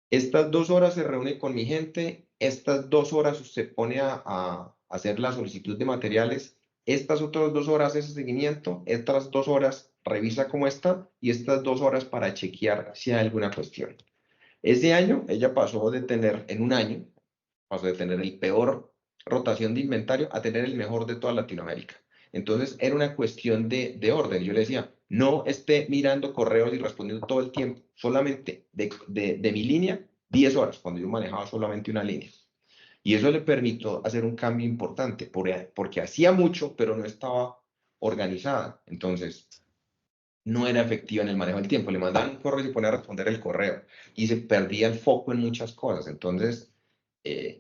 S3: Estas 2 horas se reúne con mi gente, estas 2 horas usted pone a hacer la solicitud de materiales, estas otras 2 horas ese seguimiento, estas 2 horas revisa cómo está y estas 2 horas para chequear si hay alguna cuestión. Ese año, ella pasó de tener, en un año, pasó de tener el peor rotación de inventario a tener el mejor de toda Latinoamérica. Entonces, era una cuestión de orden. Yo le decía, no esté mirando correos y respondiendo todo el tiempo, solamente de mi línea, 10 horas, cuando yo manejaba solamente una línea. Y eso le permitió hacer un cambio importante, porque hacía mucho, pero no estaba organizada. Entonces, no era efectiva en el manejo del tiempo. Le mandaban un correo y se ponía a responder el correo. Y se perdía el foco en muchas cosas. Entonces,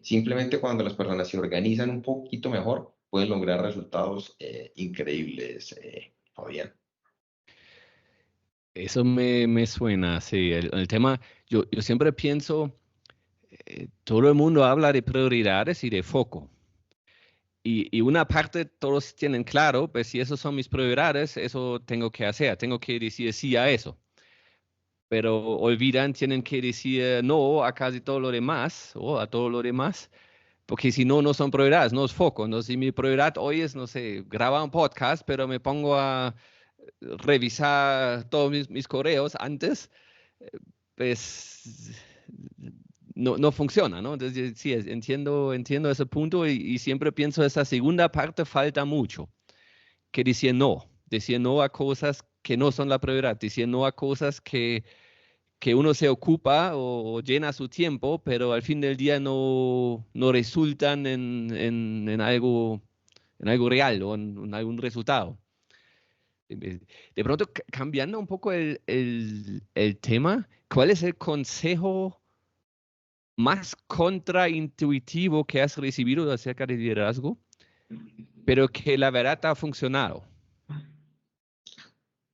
S3: simplemente cuando las personas se organizan un poquito mejor, pueden lograr resultados increíbles, Fabián.
S2: Eso me suena, sí. El tema, yo siempre pienso, todo el mundo habla de prioridades y de foco. Y una parte todos tienen claro, pues si esos son mis prioridades, eso tengo que hacer, tengo que decir sí a eso. Pero olvidan, tienen que decir no a casi todo lo demás, o a todo lo demás, porque si no, no son prioridades, no es foco. ¿No? Si mi prioridad hoy es, no sé, grabar un podcast, pero me pongo a revisar todos mis correos antes, pues no funciona, ¿no? Entonces, sí, entiendo ese punto y siempre pienso esa segunda parte falta mucho, que decir no a cosas que no son la prioridad, decir no a cosas que uno se ocupa o llena su tiempo, pero al fin del día no resultan en algo real o en algún resultado. De pronto, cambiando un poco el tema, ¿cuál es el consejo más contraintuitivo que has recibido acerca del liderazgo, pero que la verdad ha funcionado?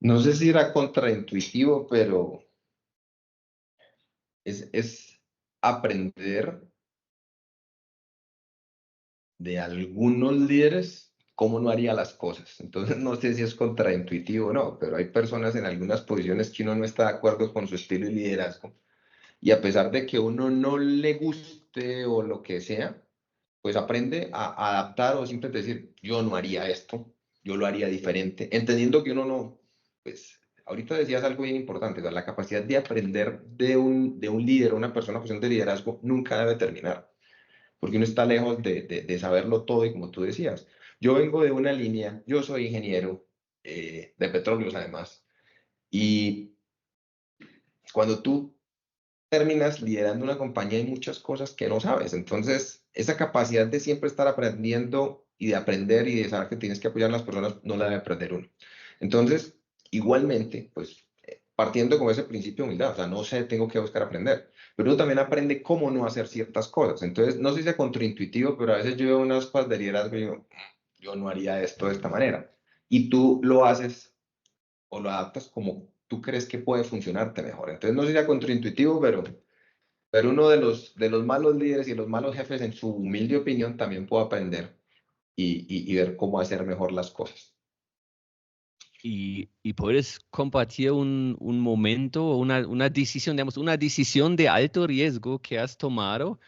S3: No sé si era contraintuitivo, pero es aprender de algunos líderes cómo no haría las cosas. Entonces, no sé si es contraintuitivo o no, pero hay personas en algunas posiciones que uno no está de acuerdo con su estilo de liderazgo. Y a pesar de que uno no le guste o lo que sea, pues aprende a adaptar o simplemente decir, yo no haría esto, yo lo haría diferente, entendiendo que uno no, pues, ahorita decías algo bien importante, la capacidad de aprender de un líder, una persona en posición de liderazgo, nunca debe terminar porque uno está lejos de saberlo todo y como tú decías, yo vengo de una línea, yo soy ingeniero de petróleos además, y cuando tú terminas liderando una compañía hay muchas cosas que no sabes, entonces esa capacidad de siempre estar aprendiendo y de aprender y de saber que tienes que apoyar a las personas no la debe perder uno. Entonces, igualmente, pues partiendo con ese principio de humildad, o sea, no sé, tengo que buscar aprender, pero uno también aprende cómo no hacer ciertas cosas. Entonces, no sé si sea contraintuitivo, pero a veces yo veo unas cosas de liderazgo y digo, yo no haría esto de esta manera. Y tú lo haces o lo adaptas como tú crees que puede funcionarte mejor. Entonces, no sé si sea contraintuitivo, pero uno de los malos líderes y los malos jefes, en su humilde opinión, también puede aprender y ver cómo hacer mejor las cosas.
S2: Y puedes compartir un momento o una decisión, digamos, una decisión de alto riesgo que has tomado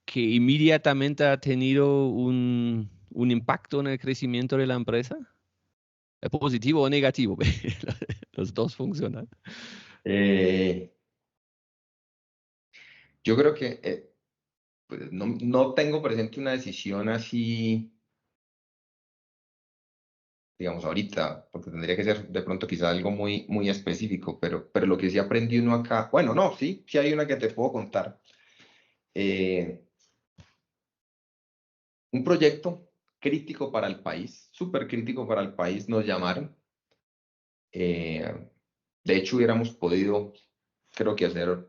S2: que inmediatamente ha tenido un impacto en el crecimiento de la empresa. ¿Es positivo o negativo? Los dos funcionan.
S3: Eh, yo creo que pues, no tengo presente una decisión así, digamos, ahorita, porque tendría que ser de pronto quizá algo muy, muy específico, pero lo que sí aprendí uno acá, bueno, no, sí hay una que te puedo contar. Eh, un proyecto crítico para el país, súper crítico para el país, nos llamaron. De hecho, hubiéramos podido, creo que hacer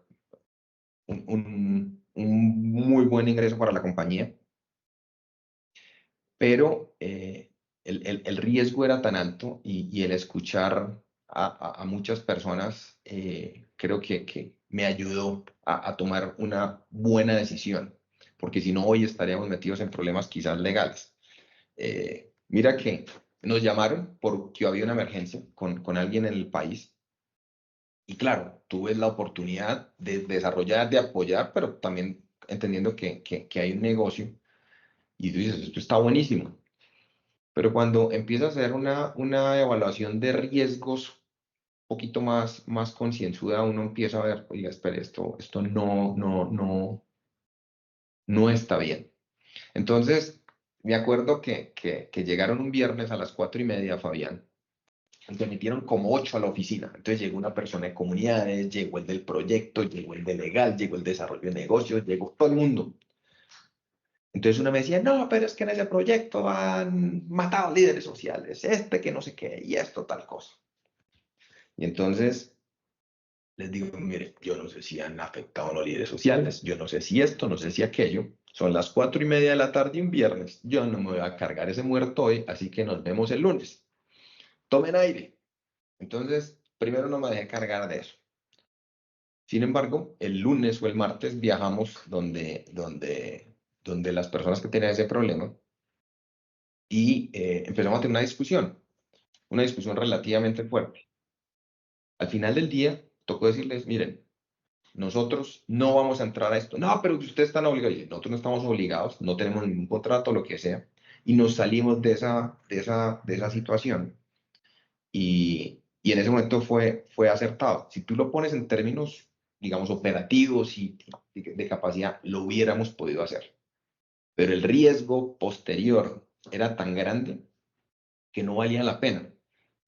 S3: un muy buen ingreso para la compañía, pero el riesgo era tan alto y el escuchar a muchas personas creo que me ayudó a tomar una buena decisión, porque si no hoy estaríamos metidos en problemas quizás legales. Mira que nos llamaron porque había una emergencia con alguien en el país y claro, tú ves la oportunidad de desarrollar, de apoyar, pero también entendiendo que hay un negocio y tú dices, esto está buenísimo. Pero cuando empiezas a hacer una evaluación de riesgos poquito más concienzuda, uno empieza a ver, oiga, espere, esto no está bien. Entonces, me acuerdo que llegaron un viernes a las 4:30, Fabián, se metieron como 8 a la oficina. Entonces llegó una persona de comunidades, llegó el del proyecto, llegó el de legal, llegó el desarrollo de negocios, llegó todo el mundo. Entonces uno me decía, no, pero es que en ese proyecto han matado líderes sociales, este que no sé qué, y esto tal cosa. Y entonces les digo, mire, yo no sé si han afectado a los líderes sociales, yo no sé si esto, no sé si aquello. Son las 4:30 de la tarde un viernes, yo no me voy a cargar ese muerto hoy, así que nos vemos el lunes. Tomen aire. Entonces, primero no me dejé cargar de eso. Sin embargo, el lunes o el martes viajamos donde las personas que tenían ese problema y empezamos a tener una discusión relativamente fuerte. Al final del día, tocó decirles, miren, nosotros no vamos a entrar a esto. No, pero ustedes están obligados. Nosotros no estamos obligados, no tenemos ningún contrato, lo que sea. Y nos salimos de esa situación. Y en ese momento fue acertado. Si tú lo pones en términos, digamos, operativos y de capacidad, lo hubiéramos podido hacer. Pero el riesgo posterior era tan grande que no valía la pena.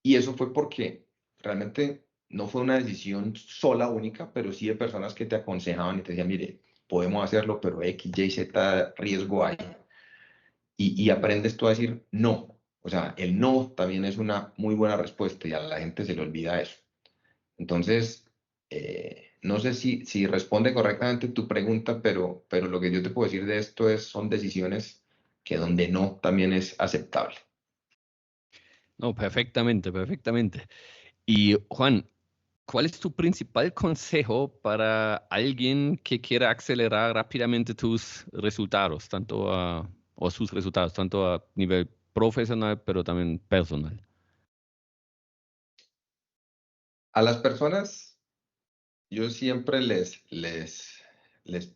S3: Y eso fue porque realmente no fue una decisión sola, única, pero sí de personas que te aconsejaban y te decían, mire, podemos hacerlo, pero X, Y, Z riesgo hay. Y aprendes tú a decir no. O sea, el no también es una muy buena respuesta y a la gente se le olvida eso. Entonces, no sé si responde correctamente tu pregunta, pero lo que yo te puedo decir de esto son decisiones que donde no también es aceptable.
S2: No, perfectamente, perfectamente. Y Juan, ¿cuál es tu principal consejo para alguien que quiera acelerar rápidamente tus resultados, o sus resultados, tanto a nivel profesional, pero también personal?
S3: A las personas, yo siempre les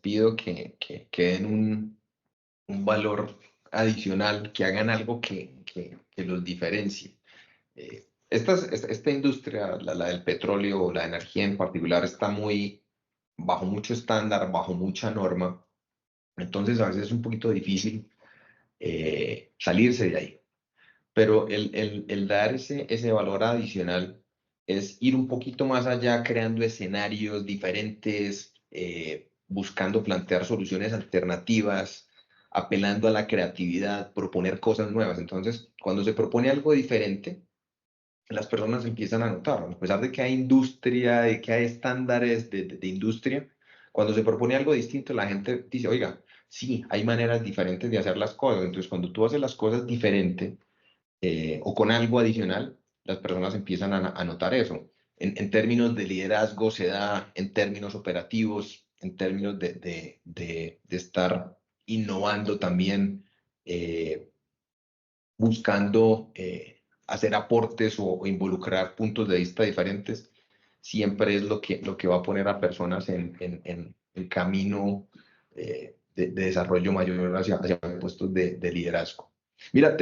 S3: pido que den un valor adicional, que hagan algo que los diferencie. Esta industria, la del petróleo o la energía en particular, está muy bajo mucho estándar, bajo mucha norma. Entonces a veces es un poquito difícil salirse de ahí. Pero el dar ese valor adicional es ir un poquito más allá, creando escenarios diferentes, buscando plantear soluciones alternativas, apelando a la creatividad, proponer cosas nuevas. Entonces, cuando se propone algo diferente, las personas empiezan a notar, a pesar de que hay industria, de que hay estándares de industria, cuando se propone algo distinto, la gente dice, oiga, sí, hay maneras diferentes de hacer las cosas. Entonces, cuando tú haces las cosas diferente o con algo adicional, las personas empiezan a notar eso. En términos de liderazgo se da, en términos operativos, en términos de estar innovando también, buscando hacer aportes o involucrar puntos de vista diferentes, siempre es lo que va a poner a personas en el camino de desarrollo mayor hacia puestos de liderazgo. Mira,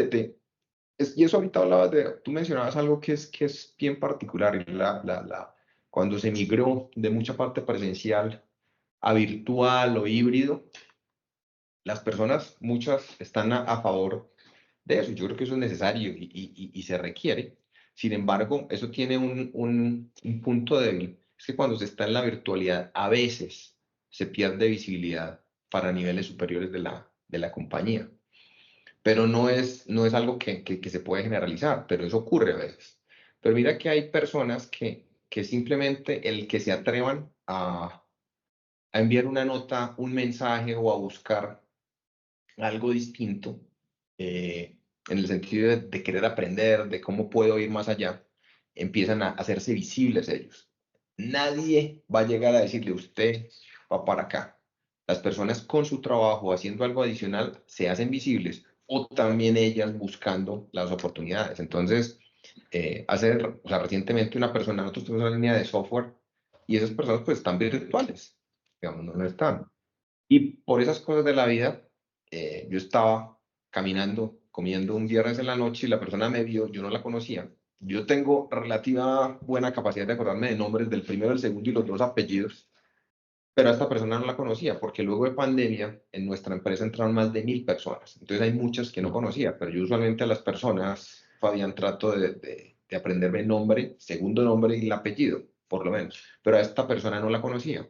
S3: y eso ahorita hablabas tú mencionabas algo que es bien particular, y cuando se migró de mucha parte presencial a virtual o híbrido, las personas, muchas, están a favor de eso. Yo creo que eso es necesario y se requiere. Sin embargo, eso tiene un punto débil. Es que cuando se está en la virtualidad, a veces se pierde visibilidad para niveles superiores de la compañía. Pero no es algo que se puede generalizar, pero eso ocurre a veces. Pero mira que hay personas que simplemente el que se atrevan a enviar una nota, un mensaje o a buscar algo distinto, en el sentido de querer aprender, de cómo puedo ir más allá, empiezan a hacerse visibles ellos. Nadie va a llegar a decirle, usted va para acá. Las personas con su trabajo, haciendo algo adicional, se hacen visibles, o también ellas buscando las oportunidades. Entonces, o sea, recientemente nosotros tuvimos una línea de software y esas personas pues están virtuales, digamos, no están. Y por esas cosas de la vida, yo estaba caminando, comiendo un viernes en la noche y la persona me vio, yo no la conocía, yo tengo relativa buena capacidad de acordarme de nombres del primero, el segundo y los dos apellidos, pero a esta persona no la conocía, porque luego de pandemia en nuestra empresa entraron más de 1000 personas. Entonces hay muchas que no conocía, pero yo usualmente a las personas, Fabián, trato de aprenderme el nombre, segundo nombre y el apellido, por lo menos. Pero a esta persona no la conocía.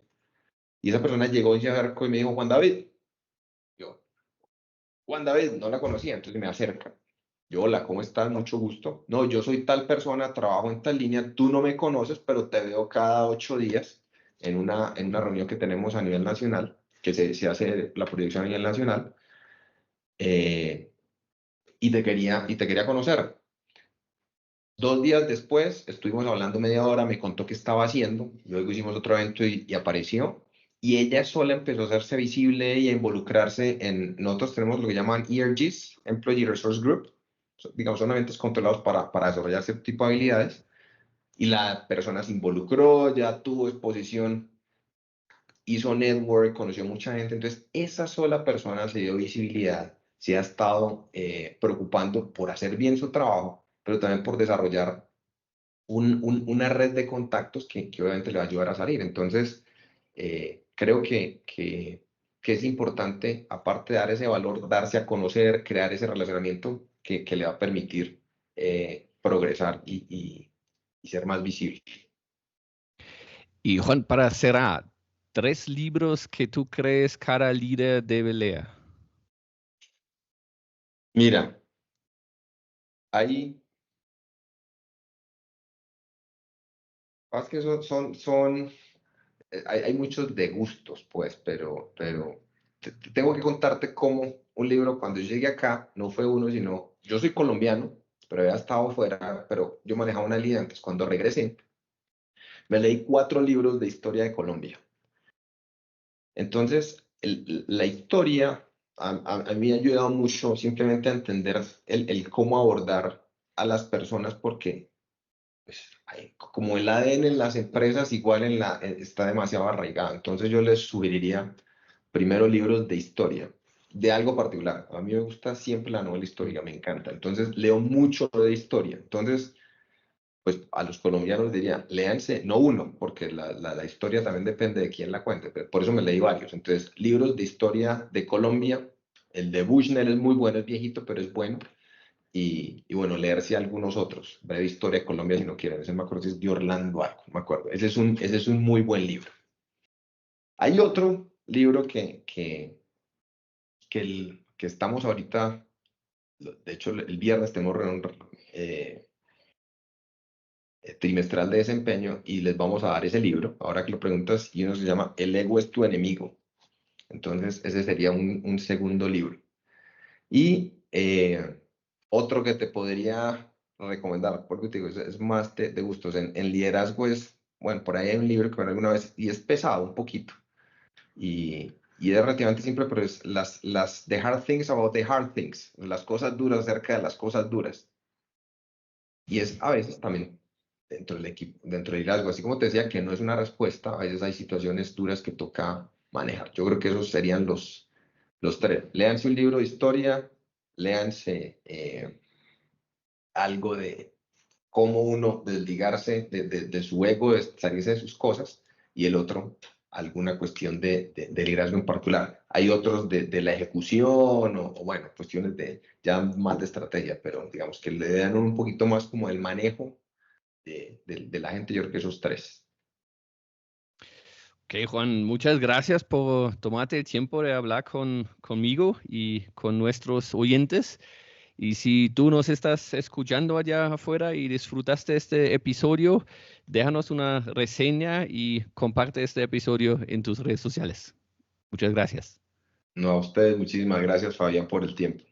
S3: Y esa persona llegó y me dijo, Juan David. Yo, Juan David, no la conocía, entonces me acerca. Yo, hola, ¿cómo estás? Mucho gusto. No, yo soy tal persona, trabajo en tal línea, tú no me conoces, pero te veo cada 8 días en una reunión que tenemos a nivel nacional, que se hace la proyección a nivel nacional, eh, y te quería conocer. 2 días después, estuvimos hablando media hora, me contó qué estaba haciendo, luego hicimos otro evento y apareció, y ella sola empezó a hacerse visible y a involucrarse nosotros tenemos lo que llaman ERGs, Employee Resource Group, digamos, son eventos controlados para desarrollar cierto tipo de habilidades, y la persona se involucró, ya tuvo exposición, hizo network, conoció mucha gente, entonces esa sola persona se dio visibilidad, se ha estado preocupando por hacer bien su trabajo, pero también por desarrollar una red de contactos que obviamente le va a ayudar a salir. Entonces, creo que es importante, aparte de dar ese valor, darse a conocer, crear ese relacionamiento que le va a permitir progresar y ser más visible.
S2: Y Juan, para cerrar, 3 libros que tú crees cada líder debe leer.
S3: Mira, ahí, es que hay muchos de gustos, pues, pero tengo que contarte cómo un libro, cuando yo llegué acá, no fue uno, sino, yo soy colombiano, pero había estado fuera, pero yo manejaba una línea antes. Cuando regresé, me leí 4 libros de historia de Colombia. Entonces, la historia a mí me ha ayudado mucho simplemente a entender el cómo abordar a las personas, porque pues, como el ADN en las empresas igual está demasiado arraigado. Entonces yo les sugeriría primero libros de historia, de algo particular. A mí me gusta siempre la novela histórica, me encanta. Entonces leo mucho de historia. Entonces, pues a los colombianos diría, léanse, no uno, porque la historia también depende de quién la cuente, pero por eso me leí varios. Entonces, libros de historia de Colombia, el de Bushnell es muy bueno, es viejito, pero es bueno. Y bueno, leerse algunos otros. Breve Historia de Colombia, si no quieren. Ese me acuerdo si es de Orlando algo, no me acuerdo. Ese es un muy buen libro. Hay otro libro que estamos ahorita, de hecho, el viernes tenemos reunión trimestral de desempeño y les vamos a dar ese libro. Ahora que lo preguntas, y uno se llama El ego es tu enemigo. Entonces, ese sería un segundo libro. Y otro que te podría recomendar, porque te digo, es más de gustos. En liderazgo bueno, por ahí hay un libro que me alguna vez, y es pesado un poquito, y es relativamente simple, pero es The Hard Things About the Hard Things, las cosas duras acerca de las cosas duras. Y es a veces también dentro del equipo, dentro del liderazgo, así como te decía que no es una respuesta, a veces hay situaciones duras que toca manejar. Yo creo que esos serían los 3. Léanse un libro de historia, léanse algo de cómo uno desligarse de su ego, de salirse de sus cosas, y el otro, alguna cuestión de liderazgo en particular. Hay otros de la ejecución o bueno, cuestiones ya más de estrategia, pero digamos que le dan un poquito más como el manejo de la gente. Yo creo que esos 3.
S2: Ok, Juan, muchas gracias por tomarte el tiempo de hablar conmigo y con nuestros oyentes. Y si tú nos estás escuchando allá afuera y disfrutaste este episodio, déjanos una reseña y comparte este episodio en tus redes sociales. Muchas gracias.
S3: No, a ustedes, muchísimas gracias, Fabián, por el tiempo.